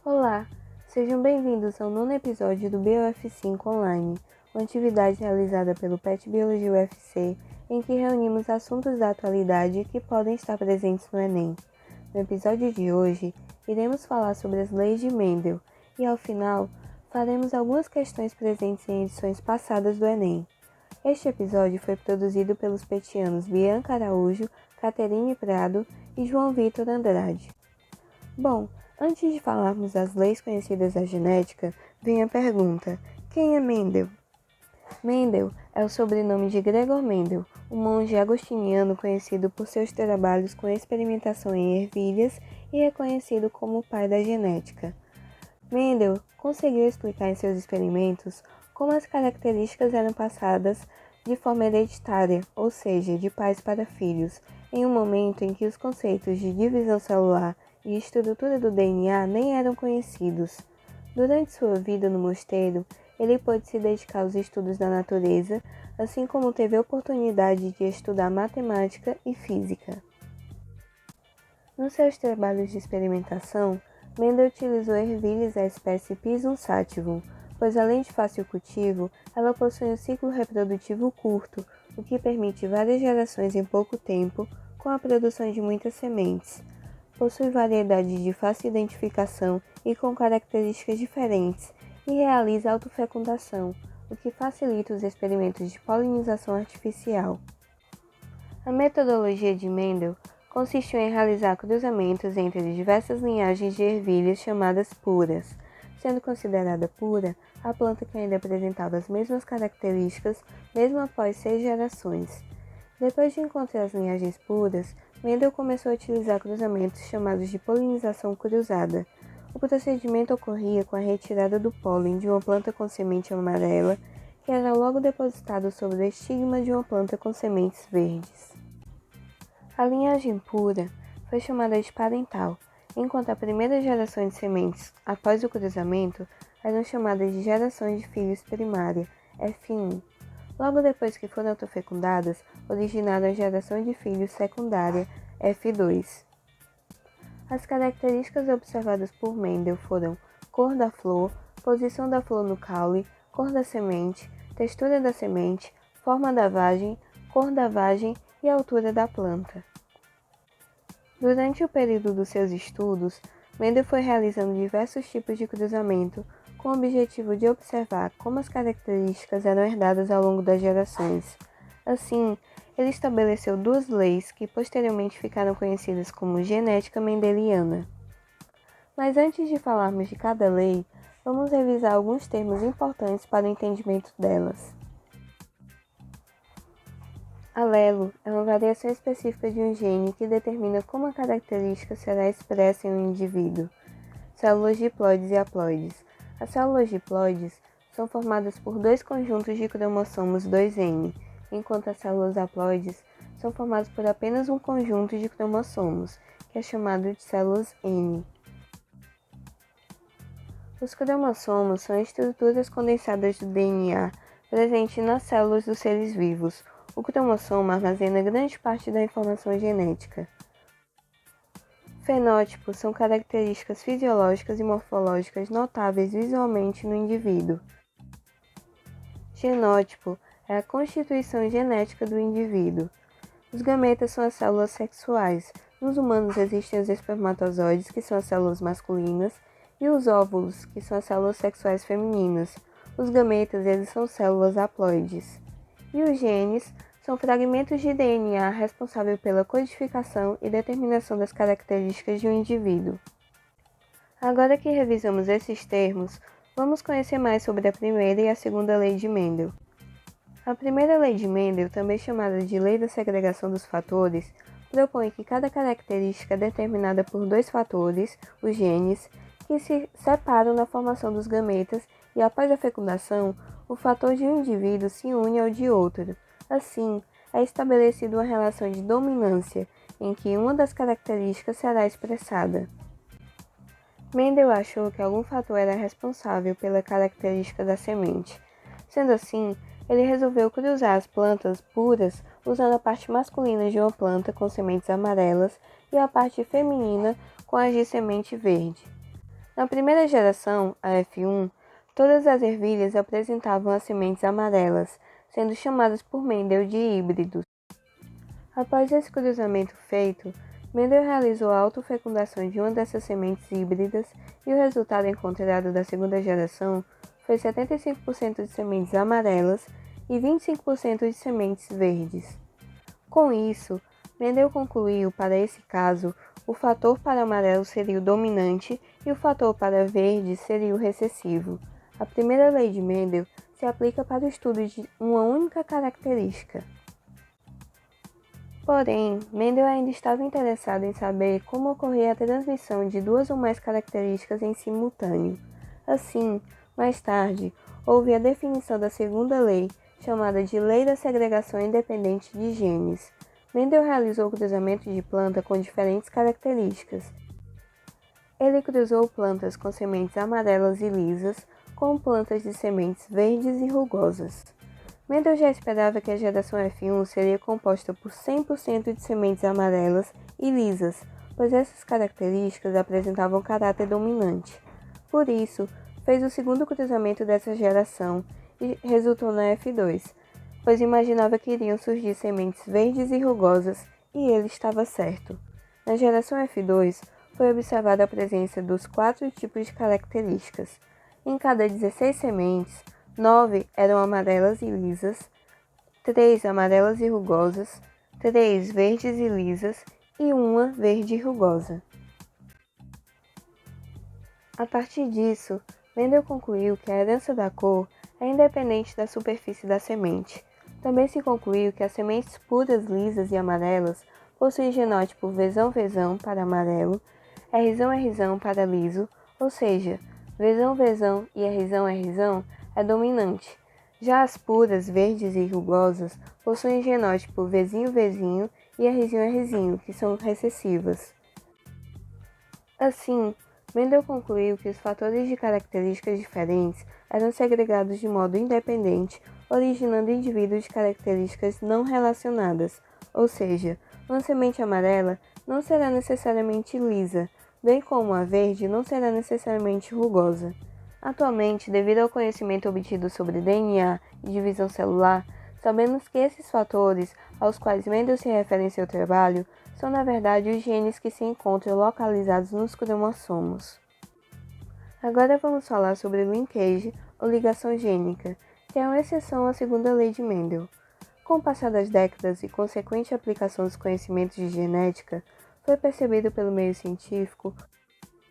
Olá, sejam bem-vindos ao nono episódio do BioF5 Online, uma atividade realizada pelo PET Biologia UFC, em que reunimos assuntos da atualidade que podem estar presentes no Enem. No episódio de hoje, iremos falar sobre as leis de Mendel e, ao final, faremos algumas questões presentes em edições passadas do Enem. Este episódio foi produzido pelos petianos Bianca Araújo, Caterine Prado e João Vitor Andrade. Bom, antes de falarmos das leis conhecidas da genética, vem a pergunta: quem é Mendel? Mendel é o sobrenome de Gregor Mendel, um monge agostiniano conhecido por seus trabalhos com experimentação em ervilhas e reconhecido como o pai da genética. Mendel conseguiu explicar em seus experimentos como as características eram passadas de forma hereditária, ou seja, de pais para filhos, em um momento em que os conceitos de divisão celular e estrutura do DNA nem eram conhecidos. Durante sua vida no mosteiro, ele pôde se dedicar aos estudos da natureza, assim como teve a oportunidade de estudar matemática e física. Nos seus trabalhos de experimentação, Mendel utilizou ervilhas da espécie Pisum sativum, pois além de fácil cultivo, ela possui um ciclo reprodutivo curto, o que permite várias gerações em pouco tempo, com a produção de muitas sementes. Possui variedade de fácil identificação e com características diferentes, e realiza autofecundação, o que facilita os experimentos de polinização artificial. A metodologia de Mendel consistiu em realizar cruzamentos entre diversas linhagens de ervilhas chamadas puras, sendo considerada pura a planta que ainda apresentava as mesmas características mesmo após 6 gerações. Depois de encontrar as linhagens puras, Mendel começou a utilizar cruzamentos chamados de polinização cruzada. O procedimento ocorria com a retirada do pólen de uma planta com semente amarela, que era logo depositado sobre o estigma de uma planta com sementes verdes. A linhagem pura foi chamada de parental, enquanto a primeira geração de sementes após o cruzamento eram chamadas de gerações de filhos primária, F1. Logo depois que foram autofecundadas, originaram a geração de filhos secundária, F2. As características observadas por Mendel foram cor da flor, posição da flor no caule, cor da semente, textura da semente, forma da vagem, cor da vagem e altura da planta. Durante o período dos seus estudos, Mendel foi realizando diversos tipos de cruzamento com o objetivo de observar como as características eram herdadas ao longo das gerações. Assim, ele estabeleceu 2 leis que posteriormente ficaram conhecidas como genética mendeliana. Mas antes de falarmos de cada lei, vamos revisar alguns termos importantes para o entendimento delas. Alelo é uma variação específica de um gene que determina como a característica será expressa em um indivíduo. Células diploides e haploides. As células diploides são formadas por 2 conjuntos de cromossomos 2N, enquanto as células haploides são formadas por apenas um conjunto de cromossomos, que é chamado de células N. Os cromossomos são estruturas condensadas do DNA presentes nas células dos seres vivos. O cromossomo armazena grande parte da informação genética. Fenótipos são características fisiológicas e morfológicas notáveis visualmente no indivíduo. Genótipo é a constituição genética do indivíduo. Os gametas são as células sexuais. Nos humanos existem os espermatozoides, que são as células masculinas, e os óvulos, que são as células sexuais femininas. Os gametas, eles são células haploides. E os genes são fragmentos de DNA responsáveis pela codificação e determinação das características de um indivíduo. Agora que revisamos esses termos, vamos conhecer mais sobre a primeira e a segunda lei de Mendel. A primeira lei de Mendel, também chamada de lei da segregação dos fatores, propõe que cada característica é determinada por 2 fatores, os genes, que se separam na formação dos gametas e após a fecundação, o fator de um indivíduo se une ao de outro. Assim, é estabelecida uma relação de dominância, em que uma das características será expressada. Mendel achou que algum fator era responsável pela característica da semente. Sendo assim, ele resolveu cruzar as plantas puras usando a parte masculina de uma planta com sementes amarelas e a parte feminina com as de semente verde. Na primeira geração, a F1, todas as ervilhas apresentavam as sementes amarelas, sendo chamadas por Mendel de híbridos. Após esse cruzamento feito, Mendel realizou a autofecundação de uma dessas sementes híbridas e o resultado encontrado da segunda geração foi 75% de sementes amarelas e 25% de sementes verdes. Com isso, Mendel concluiu para esse caso o fator para amarelo seria o dominante e o fator para verde seria o recessivo. A primeira lei de Mendel se aplica para o estudo de uma única característica. Porém, Mendel ainda estava interessado em saber como ocorria a transmissão de duas ou mais características em simultâneo. Assim, mais tarde, houve a definição da segunda lei, chamada de Lei da Segregação Independente de Genes. Mendel realizou o cruzamento de planta com diferentes características. Ele cruzou plantas com sementes amarelas e lisas com plantas de sementes verdes e rugosas. Mendel já esperava que a geração F1 seria composta por 100% de sementes amarelas e lisas, pois essas características apresentavam caráter dominante. Por isso, fez o segundo cruzamento dessa geração e resultou na F2, pois imaginava que iriam surgir sementes verdes e rugosas, e ele estava certo. Na geração F2, foi observada a presença dos 4 tipos de características. Em cada 16 sementes, 9 eram amarelas e lisas, 3 amarelas e rugosas, 3 verdes e lisas e 1 verde e rugosa. A partir disso, Mendel concluiu que a herança da cor é independente da superfície da semente. Também se concluiu que as sementes puras, lisas e amarelas possuem genótipo Vzão-Vzão para amarelo, Rzão-Rzão para liso, ou seja, Vzão-Vzão e Rzão-Rzão é dominante. Já as puras, verdes e rugosas possuem genótipo Vzinho-Vzinho e Rzinho-Rzinho, que são recessivas. Assim, Mendel concluiu que os fatores de características diferentes eram segregados de modo independente, originando indivíduos de características não relacionadas, ou seja, uma semente amarela não será necessariamente lisa, bem como a verde não será necessariamente rugosa. Atualmente, devido ao conhecimento obtido sobre DNA e divisão celular, sabemos que esses fatores, aos quais Mendel se refere em seu trabalho, são na verdade os genes que se encontram localizados nos cromossomos. Agora vamos falar sobre linkage ou ligação gênica, que é uma exceção à segunda lei de Mendel. Com o passar das décadas e consequente aplicação dos conhecimentos de genética, foi percebido pelo meio científico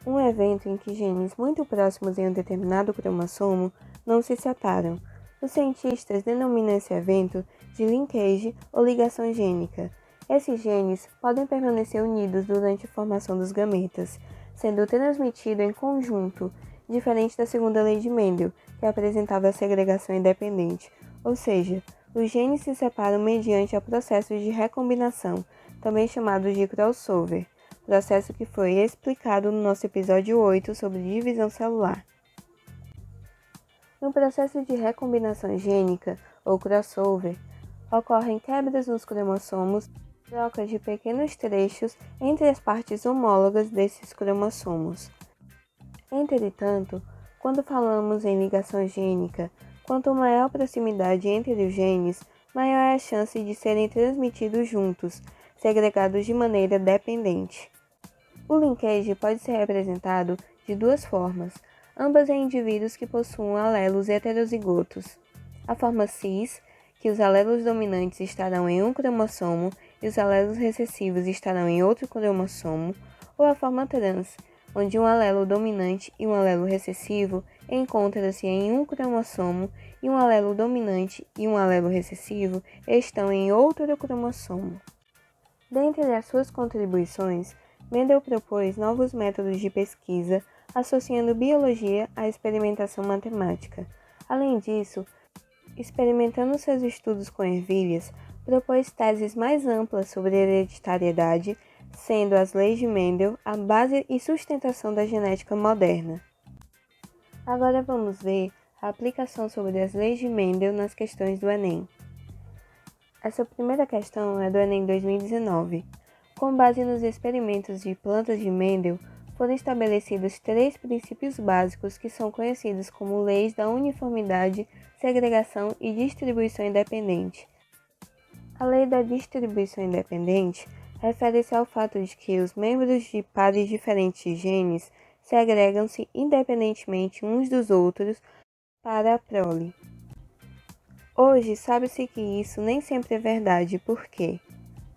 um evento em que genes muito próximos em um determinado cromossomo não se separam. Os cientistas denominam esse evento de linkage ou ligação gênica. Esses genes podem permanecer unidos durante a formação dos gametas, sendo transmitido em conjunto, diferente da segunda lei de Mendel, que apresentava a segregação independente, ou seja, os genes se separam mediante a processos de recombinação, também chamados de crossover, processo que foi explicado no nosso episódio 8 sobre divisão celular. No processo de recombinação gênica, ou crossover, ocorrem quebras nos cromossomos, troca de pequenos trechos entre as partes homólogas desses cromossomos. Entretanto, quando falamos em ligação gênica, quanto maior a proximidade entre os genes, maior é a chance de serem transmitidos juntos, segregados de maneira dependente. O linkage pode ser representado de duas formas, ambas em indivíduos que possuam alelos heterozigotos. A forma cis, que os alelos dominantes estarão em um cromossomo e os alelos recessivos estarão em outro cromossomo, ou a forma trans, onde um alelo dominante e um alelo recessivo encontram-se em um cromossomo e um alelo dominante e um alelo recessivo estão em outro cromossomo. Dentre as suas contribuições, Mendel propôs novos métodos de pesquisa, associando biologia à experimentação matemática. Além disso, experimentando seus estudos com ervilhas, propôs teses mais amplas sobre hereditariedade, sendo as leis de Mendel a base e sustentação da genética moderna. Agora vamos ver a aplicação sobre as leis de Mendel nas questões do Enem. Essa primeira questão é do Enem 2019. Com base nos experimentos de plantas de Mendel, foram estabelecidos 3 princípios básicos que são conhecidos como leis da uniformidade, segregação e distribuição independente. A lei da distribuição independente refere-se ao fato de que os membros de pares diferentes de genes segregam-se independentemente uns dos outros para a prole. Hoje, sabe-se que isso nem sempre é verdade, porque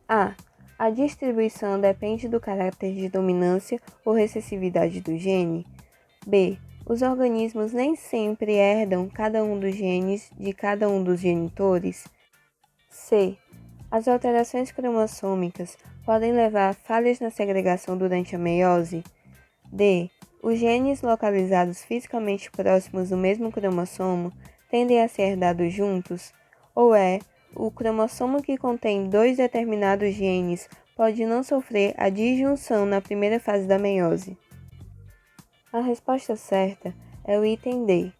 a distribuição depende do caráter de dominância ou recessividade do gene. B. Os organismos nem sempre herdam cada um dos genes de cada um dos genitores. C. As alterações cromossômicas podem levar a falhas na segregação durante a meiose. D. Os genes localizados fisicamente próximos do mesmo cromossomo tendem a ser herdados juntos. Ou o cromossomo que contém 2 determinados genes pode não sofrer a disjunção na primeira fase da meiose. A resposta certa é o item D.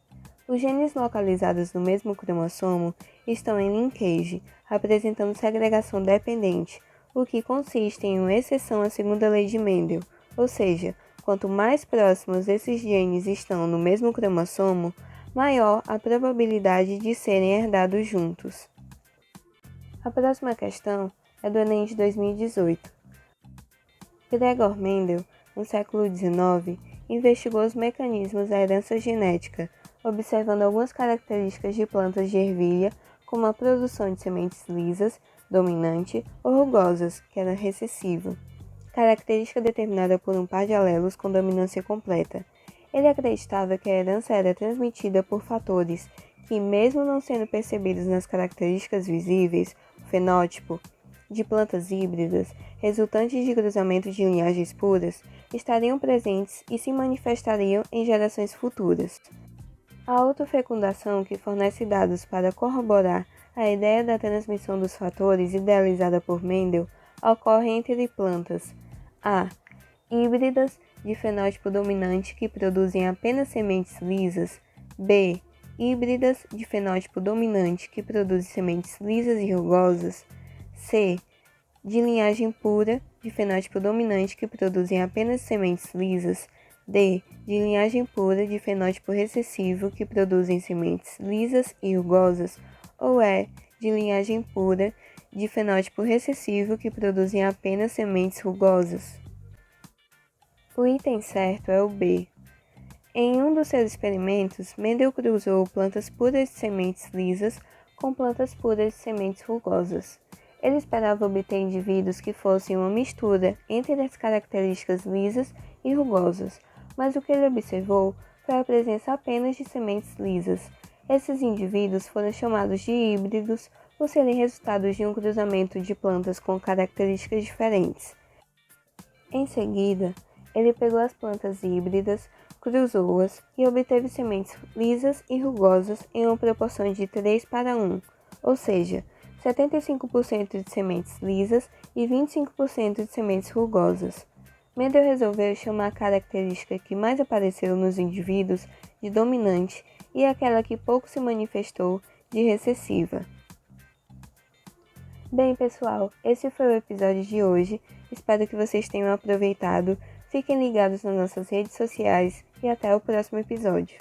Os genes localizados no mesmo cromossomo estão em linkage, apresentando segregação dependente, o que consiste em uma exceção à segunda lei de Mendel, ou seja, quanto mais próximos esses genes estão no mesmo cromossomo, maior a probabilidade de serem herdados juntos. A próxima questão é do Enem de 2018. Gregor Mendel, no século XIX, investigou os mecanismos da herança genética, observando algumas características de plantas de ervilha, como a produção de sementes lisas, dominante, ou rugosas, que era recessiva, característica determinada por um par de alelos com dominância completa. Ele acreditava que a herança era transmitida por fatores que, mesmo não sendo percebidos nas características visíveis, o fenótipo, de plantas híbridas, resultantes de cruzamento de linhagens puras, estariam presentes e se manifestariam em gerações futuras. A autofecundação, que fornece dados para corroborar a ideia da transmissão dos fatores idealizada por Mendel, ocorre entre plantas A. Híbridas de fenótipo dominante que produzem apenas sementes lisas. B. Híbridas de fenótipo dominante que produzem sementes lisas e rugosas. C. De linhagem pura de fenótipo dominante que produzem apenas sementes lisas. D. De linhagem pura de fenótipo recessivo que produzem sementes lisas e rugosas. Ou de linhagem pura de fenótipo recessivo que produzem apenas sementes rugosas. O item certo é o B. Em um dos seus experimentos, Mendel cruzou plantas puras de sementes lisas com plantas puras de sementes rugosas. Ele esperava obter indivíduos que fossem uma mistura entre as características lisas e rugosas, mas o que ele observou foi a presença apenas de sementes lisas. Esses indivíduos foram chamados de híbridos por serem resultados de um cruzamento de plantas com características diferentes. Em seguida, ele pegou as plantas híbridas, cruzou-as e obteve sementes lisas e rugosas em uma proporção de 3:1, ou seja, 75% de sementes lisas e 25% de sementes rugosas. Mendel resolveu chamar a característica que mais apareceu nos indivíduos de dominante e aquela que pouco se manifestou de recessiva. Bem, pessoal, esse foi o episódio de hoje. Espero que vocês tenham aproveitado. Fiquem ligados nas nossas redes sociais e até o próximo episódio.